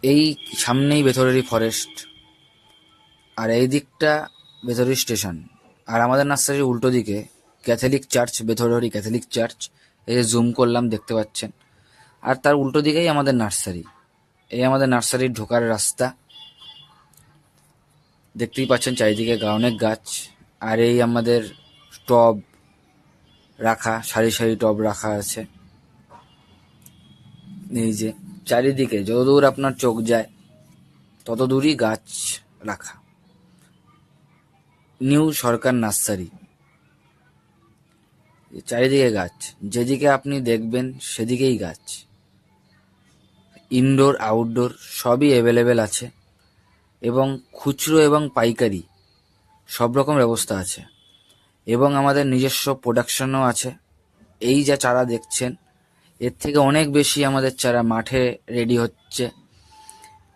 এই সামনেই ভেতরেরই ফরেস্ট, আর এই দিকটা ভেতরের স্টেশন। আর আমাদের নার্সারির উল্টো দিকে ক্যাথলিক চার্চ, ভেতরেরই ক্যাথলিক চার্চ। এই যে জুম করলাম দেখতে পাচ্ছেন। আর তার উল্টো দিকেই আমাদের নার্সারি। এই আমাদের নার্সারির ঢোকার রাস্তা, দেখতেই পাচ্ছেন চারিদিকে অনেক গাছ। আর এই আমাদের টব রাখা, সারি সারি টব রাখা আছে। এই যে চারিদিকে যতদূর আপনার চোখ যায় তত দূরই গাছ রাখা। নিউ সরকার নার্সারি। চারিদিকে গাছ, যেদিকে আপনি দেখবেন সেদিকেই গাছ। ইনডোর আউটডোর সবই অ্যাভেলেবেল আছে, এবং খুচরো এবং পাইকারি সব রকম ব্যবস্থা আছে, এবং আমাদের নিজস্ব প্রোডাকশনও আছে। এই যা চারা দেখছেন এর থেকে অনেক বেশি আমাদের চারা মাঠে রেডি হচ্ছে।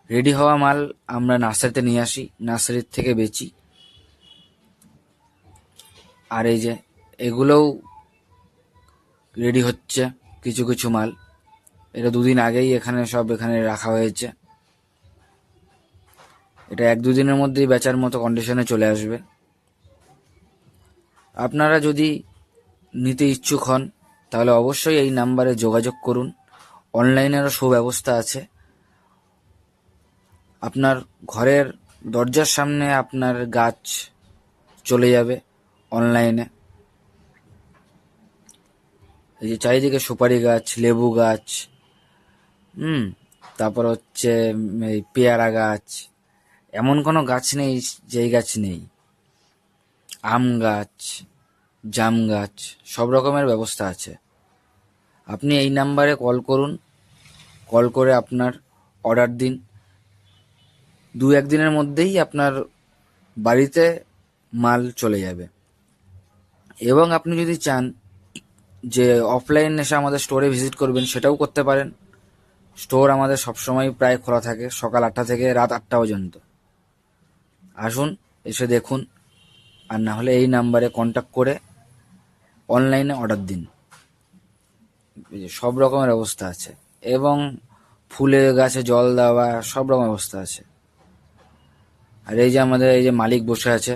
রেডি হওয়া মাল আমরা নার্সারিতে নিয়ে আসি, নার্সারির থেকে বেচি। আর এই যে এগুলোও রেডি হচ্ছে, কিছু কিছু মাল। এটা দুদিন আগেই এখানে রাখা হয়েছে। এটা 1-2 দিনের মধ্যেই বেচার মতো কন্ডিশনে চলে আসবে। আপনারা যদি নিতে ইচ্ছুক হন তাহলে অবশ্যই এই নাম্বারে যোগাযোগ করুন। অনলাইনেরও সুব্যবস্থা আছে। আপনার ঘরের দরজার সামনে আপনার গাছ চলে যাবে অনলাইনে। এই যে চারিদিকে সুপারি গাছ, লেবু গাছ, তারপর হচ্ছে এই পেয়ারা গাছ, এমন কোনো গাছ নেই যেই গাছ নেই। আম গাছ, জাম গাছ, সব রকমের ব্যবস্থা আছে। আপনি এই নাম্বারে কল করুন, কল করে আপনার অর্ডার দিন। 2-1 দিনের মধ্যেই আপনার বাড়িতে মাল চলে যাবে। এবং আপনি যদি চান যে অফলাইন এসে আমাদের স্টোরে ভিজিট করবেন, সেটাও করতে পারেন। স্টোর আমাদের সবসময় প্রায় খোলা থাকে, সকাল 8টা থেকে রাত 8টা পর্যন্ত। আসুন, এসে দেখুন। আর না হলে এই নাম্বারে কন্ট্যাক্ট করে অনলাইনে অর্ডার দিন। সব রকমের ব্যবস্থা আছে, এবং ফুলের গাছে জল দেওয়া সব রকম ব্যবস্থা আছে। আর এই যে আমাদের এই যে মালিক বসে আছে,